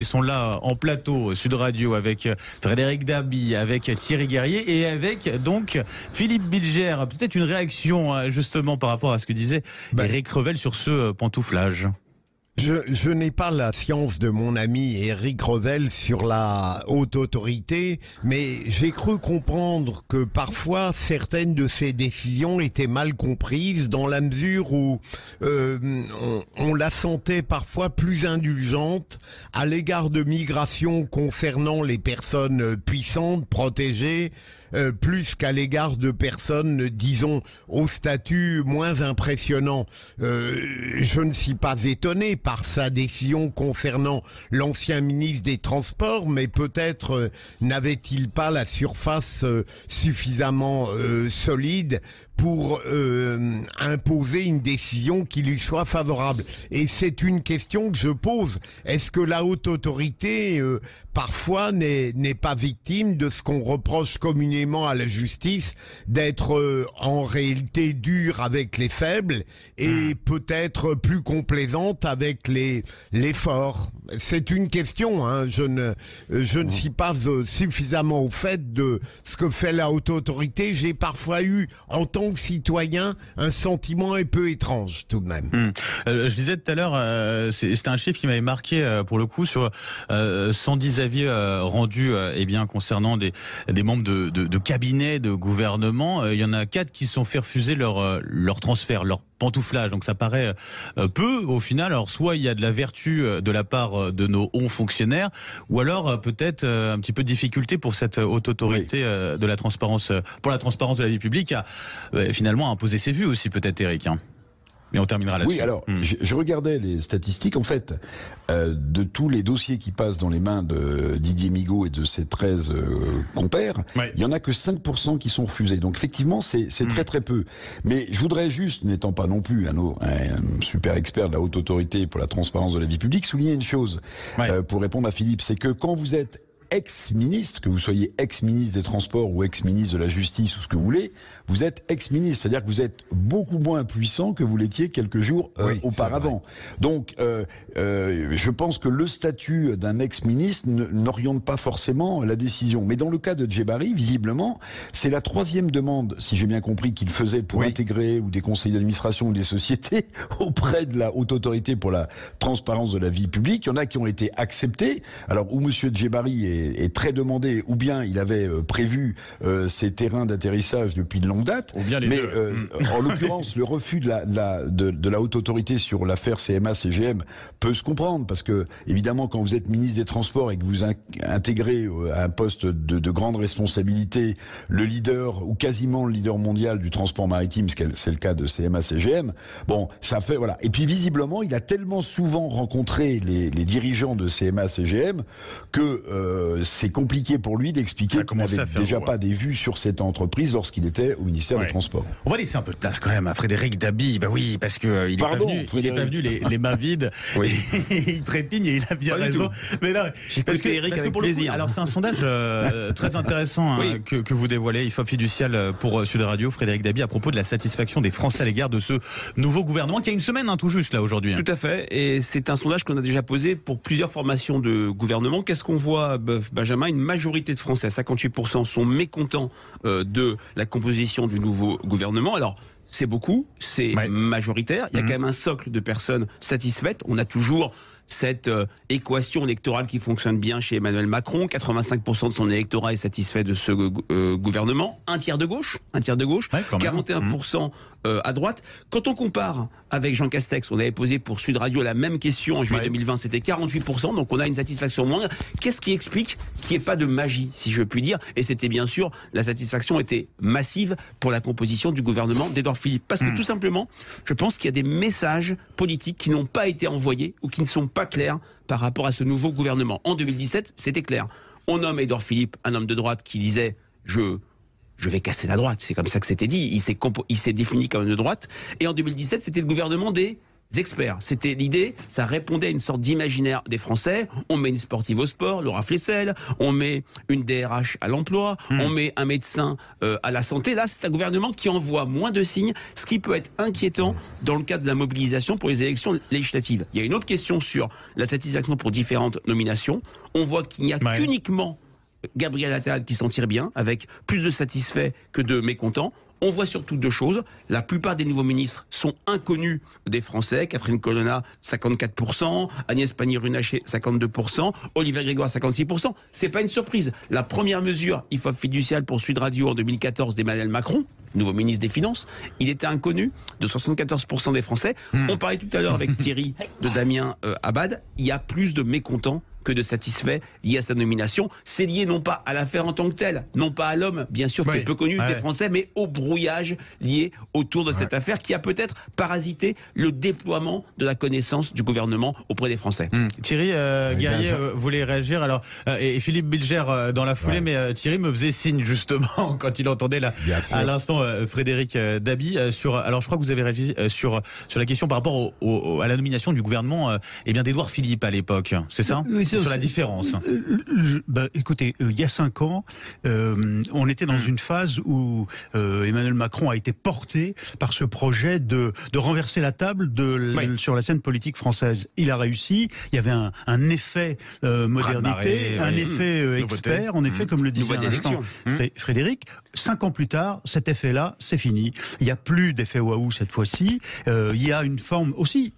Ils sont là en plateau Sud Radio avec Frédéric Dabi, avec Thierry Guerrier et avec donc Philippe Bilger. Peut-être une réaction justement par rapport à ce que disait Éric Revel sur ce pantouflage. Je n'ai pas la science de mon ami Éric Revel sur la haute autorité, mais j'ai cru comprendre que parfois certaines de ses décisions étaient mal comprises dans la mesure où on la sentait parfois plus indulgente à l'égard de migrations concernant les personnes puissantes, protégées, plus qu'à l'égard de personnes, disons, au statut moins impressionnant. Je ne suis pas étonné par sa décision concernant l'ancien ministre des Transports, mais peut-être n'avait-il pas la surface suffisamment solide pour imposer une décision qui lui soit favorable. Et c'est une question que je pose. Est-ce que la haute autorité, parfois, n'est pas victime de ce qu'on reproche communément à la justice, d'être en réalité dure avec les faibles et peut-être plus complaisante avec les forts? C'est une question, hein. Je ne suis pas suffisamment au fait de ce que fait la haute autorité. J'ai parfois eu, en tant que citoyen, un sentiment un peu étrange tout de même. Je disais tout à l'heure, c'était un chiffre qui m'avait marqué pour le coup sur 110 avis rendus concernant des membres de cabinets, de gouvernement. Il y en a 4 qui se sont fait refuser leur transfert, leur pantouflage. Donc ça paraît peu au final. Alors soit il y a de la vertu de la part de nos hauts fonctionnaires, ou alors peut-être un petit peu de difficulté pour cette haute autorité de la transparence, pour la transparence de la vie publique, à finalement imposer ses vues aussi peut-être, Éric. Mais on terminera là-dessus. Oui, alors, je regardais les statistiques. En fait, de tous les dossiers qui passent dans les mains de Didier Migaud et de ses 13 compères, il n'y en a que 5% qui sont refusés. Donc, effectivement, c'est très très peu. Mais je voudrais juste, n'étant pas non plus un super expert de la haute autorité pour la transparence de la vie publique, souligner une chose, pour répondre à Philippe, c'est que quand vous êtes ex-ministre, que vous soyez ex-ministre des Transports ou ex-ministre de la Justice ou ce que vous voulez, vous êtes ex-ministre, c'est-à-dire que vous êtes beaucoup moins puissant que vous l'étiez quelques jours auparavant. Donc, je pense que le statut d'un ex-ministre n'oriente pas forcément la décision. Mais dans le cas de Djebari, visiblement, c'est la 3e demande, si j'ai bien compris, qu'il faisait pour intégrer ou des conseils d'administration ou des sociétés auprès de la haute autorité pour la transparence de la vie publique. Il y en a qui ont été acceptés. Alors, où monsieur Djebari est très demandé, ou bien il avait prévu ces terrains d'atterrissage depuis de longue date, mais en l'occurrence le refus de la haute autorité sur l'affaire CMA-CGM peut se comprendre, parce que évidemment quand vous êtes ministre des Transports et que vous intégrez à un poste de grande responsabilité le leader ou quasiment le leader mondial du transport maritime, c'est le cas de CMA-CGM, bon ça fait voilà. Et puis visiblement il a tellement souvent rencontré les dirigeants de CMA-CGM que c'est compliqué pour lui d'expliquer qu'il n'avait déjà pas des vues sur cette entreprise lorsqu'il était au ministère des Transports. On va laisser un peu de place quand même à Frédéric Dabi. Bah oui, parce que il est pas venu les mains vides. Il trépigne et il a bien raison. Mais là, parce que Éric, avec plaisir. Alors c'est un sondage très intéressant que vous dévoilez, IFOP Fiducial pour Sud Radio, Frédéric Dabi, à propos de la satisfaction des Français à l'égard de ce nouveau gouvernement qui a une semaine tout juste là aujourd'hui. Tout à fait. Et c'est un sondage qu'on a déjà posé pour plusieurs formations de gouvernement. Qu'est-ce qu'on voit, Benjamin? Une majorité de Français, 58%, sont mécontents de la composition du nouveau gouvernement. Alors, c'est beaucoup, c'est majoritaire. Il y a quand même un socle de personnes satisfaites. On a toujours cette équation électorale qui fonctionne bien chez Emmanuel Macron. 85% de son électorat est satisfait de ce gouvernement. Un tiers de gauche, 41% à droite. Quand on compare avec Jean Castex, on avait posé pour Sud Radio la même question en juillet 2020, c'était 48%, donc on a une satisfaction moindre. Qu'est-ce qui explique qu'il n'y ait pas de magie, si je puis dire? Et c'était bien sûr, la satisfaction était massive pour la composition du gouvernement d'Édouard Philippe. Parce que tout simplement, je pense qu'il y a des messages politiques qui n'ont pas été envoyés ou qui ne sont pas clairs par rapport à ce nouveau gouvernement. En 2017, c'était clair. On nomme Édouard Philippe, un homme de droite qui disait « je vais casser la droite », c'est comme ça que c'était dit, il s'est défini comme de droite, et en 2017, c'était le gouvernement des experts. C'était l'idée, ça répondait à une sorte d'imaginaire des Français. On met une sportive au sport, Laura Flessel, on met une DRH à l'emploi, on met un médecin à la santé. Là, c'est un gouvernement qui envoie moins de signes, ce qui peut être inquiétant dans le cadre de la mobilisation pour les élections législatives. Il y a une autre question sur la satisfaction pour différentes nominations. On voit qu'il n'y a qu'uniquement Gabriel Attal qui s'en tire bien, avec plus de satisfaits que de mécontents. On voit surtout deux choses. La plupart des nouveaux ministres sont inconnus des Français. Catherine Colonna, 54%. Agnès Pannier-Runacher, 52%. Olivier Grégoire, 56%. C'est pas une surprise. La première mesure, IFOP fiducial pour Sud Radio en 2014 d'Emmanuel Macron, nouveau ministre des Finances, il était inconnu de 74% des Français. On parlait tout à l'heure avec Thierry de Damien Abad. Il y a plus de mécontents que de satisfaits liés à sa nomination. C'est lié non pas à l'affaire en tant que telle, non pas à l'homme, bien sûr, qui est peu connu des Français, mais au brouillage lié autour de cette affaire qui a peut-être parasité le déploiement de la connaissance du gouvernement auprès des Français. Thierry Guerrier voulait réagir, alors, et Philippe Bilger dans la foulée, mais Thierry me faisait signe justement quand il entendait là, à l'instant Frédéric Dabi sur. Alors je crois que vous avez réagi sur la question par rapport à la nomination du gouvernement d'Édouard Philippe à l'époque, c'est ça? Oui, sur la différence. Écoutez, il y a 5 ans, on était dans une phase où Emmanuel Macron a été porté par ce projet de renverser la table sur la scène politique française. Il a réussi. Il y avait un effet modernité, un effet expert, en effet, comme le disait à l'instant Frédéric. 5 ans plus tard, cet effet-là, c'est fini. Il n'y a plus d'effet waouh cette fois-ci. Il y a une forme aussi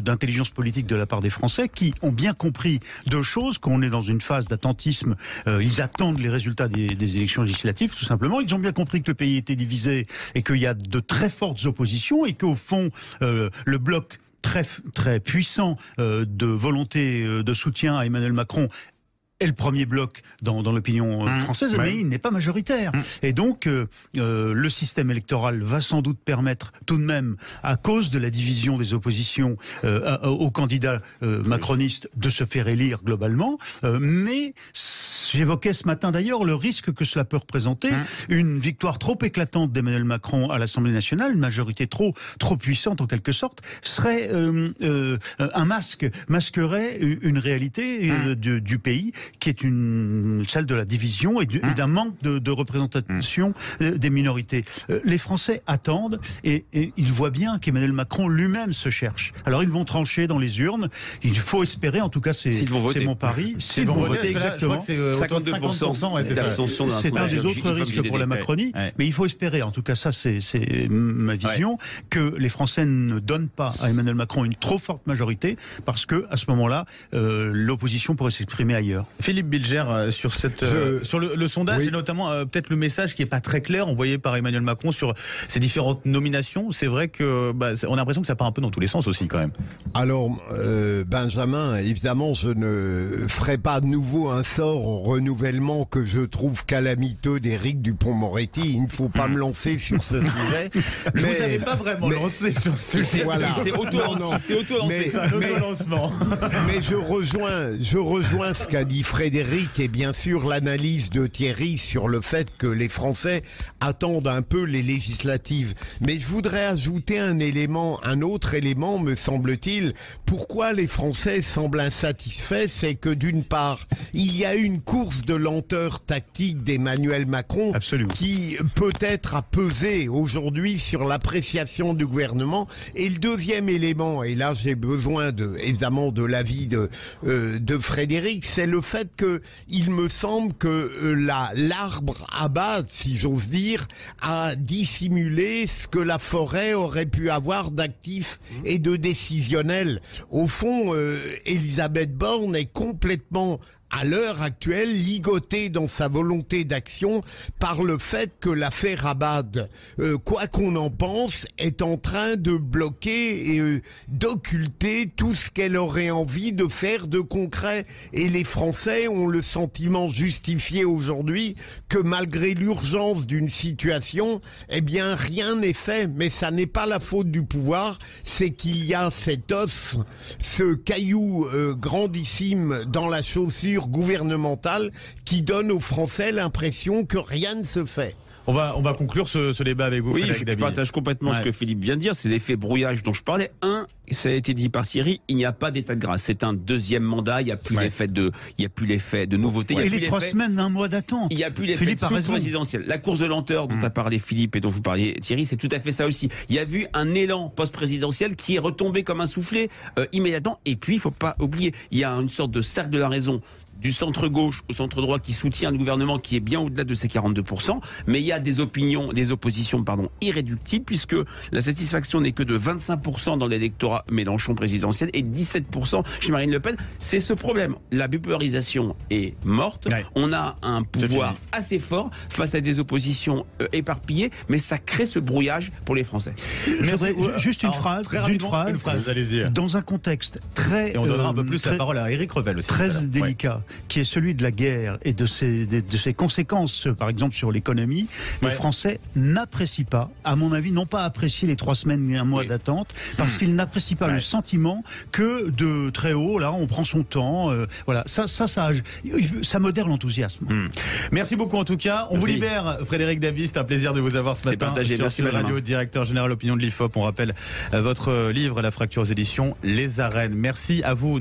d'intelligence politique de la part des Français qui ont bien compris deux choses, qu'on est dans une phase d'attentisme, ils attendent les résultats des élections législatives tout simplement, ils ont bien compris que le pays était divisé et qu'il y a de très fortes oppositions et qu'au fond le bloc très puissant de volonté de soutien à Emmanuel Macron est le premier bloc dans l'opinion française, mais il n'est pas majoritaire. Et donc, le système électoral va sans doute permettre tout de même, à cause de la division des oppositions aux candidats macronistes, de se faire élire globalement. Mais j'évoquais ce matin d'ailleurs le risque que cela peut représenter. Une victoire trop éclatante d'Emmanuel Macron à l'Assemblée nationale, une majorité trop puissante en quelque sorte, serait un masquerait une réalité du pays, qui est celle de la division et d'un manque de représentation des minorités. Les Français attendent et ils voient bien qu'Emmanuel Macron lui-même se cherche. Alors ils vont trancher dans les urnes. Il faut espérer, en tout cas, c'est mon pari. S'ils vont voter, exactement. C'est 52%. C'est un des autres risques pour la Macronie. Mais il faut espérer, en tout cas ça c'est ma vision, que les Français ne donnent pas à Emmanuel Macron une trop forte majorité, parce que à ce moment-là, l'opposition pourrait s'exprimer ailleurs. Philippe Bilger, sur le sondage, et notamment peut-être le message qui n'est pas très clair envoyé par Emmanuel Macron sur ces différentes nominations. C'est vrai que on a l'impression que ça part un peu dans tous les sens aussi quand même. Alors, Benjamin, évidemment, je ne ferai pas de nouveau un sort au renouvellement que je trouve calamiteux d'Éric Dupond-Moretti. Il ne faut pas me lancer sur ce sujet. Je ne vous avais pas vraiment lancé sur ce sujet. Voilà. C'est auto-lancé. C'est un auto-lancement. Mais je rejoins ce qu'a dit Frédéric et bien sûr l'analyse de Thierry sur le fait que les Français attendent un peu les législatives. Mais je voudrais ajouter un autre élément, me semble-t-il. Pourquoi les Français semblent insatisfaits? C'est que d'une part, il y a une course de lenteur tactique d'Emmanuel Macron qui peut-être a pesé aujourd'hui sur l'appréciation du gouvernement. Et le deuxième élément, et là j'ai besoin évidemment de l'avis de Frédéric, c'est le fait que il me semble que l'arbre à base, si j'ose dire, a dissimulé ce que la forêt aurait pu avoir d'actif et de décisionnel. Au fond, Elisabeth Borne est complètement à l'heure actuelle, ligoté dans sa volonté d'action par le fait que l'affaire Abad, quoi qu'on en pense, est en train de bloquer et d'occulter tout ce qu'elle aurait envie de faire de concret. Et les Français ont le sentiment justifié aujourd'hui que malgré l'urgence d'une situation, eh bien rien n'est fait. Mais ça n'est pas la faute du pouvoir, c'est qu'il y a cet os, ce caillou grandissime dans la chaussure gouvernementale qui donne aux Français l'impression que rien ne se fait. On va conclure ce débat avec vous, Oui, Frédéric je Dabi. partage complètement ce que Philippe vient de dire. C'est l'effet brouillage dont je parlais. Ça a été dit par Thierry, il n'y a pas d'état de grâce. C'est un deuxième mandat. Il n'y a plus l'effet de nouveauté. Et les 3 semaines, un mois d'attente. Il n'y a plus l'effet de souffle présidentiel. La course de lenteur dont a parlé Philippe et dont vous parliez Thierry, c'est tout à fait ça aussi. Il y a vu un élan post-présidentiel qui est retombé comme un soufflet immédiatement. Et puis, il ne faut pas oublier, il y a une sorte de cercle de la raison du centre-gauche au centre-droit qui soutient le gouvernement, qui est bien au-delà de ces 42%, mais il y a des oppositions irréductibles, puisque la satisfaction n'est que de 25% dans l'électorat Mélenchon présidentiel et 17% chez Marine Le Pen. C'est ce problème. La bipolarisation est morte. Ouais. On a un pouvoir assez fort face à des oppositions éparpillées, mais ça crée ce brouillage pour les Français. Juste une phrase, allez-y. Dans un contexte très... Et on donnera un peu plus la parole à Éric Revel aussi. Très délicat. Qui est celui de la guerre et de ses conséquences, par exemple sur l'économie, les Français n'apprécient pas, à mon avis, n'ont pas apprécié les 3 semaines et un mois d'attente, parce qu'ils n'apprécient pas le sentiment que de très haut, là, on prend son temps. Voilà, ça modère l'enthousiasme. Merci beaucoup en tout cas. On vous libère, Frédéric Dabi. C'est un plaisir de vous avoir ce matin sur la radio, directeur général opinion de l'IFOP. On rappelle votre livre, La fracture aux éditions Les Arènes. Merci à vous.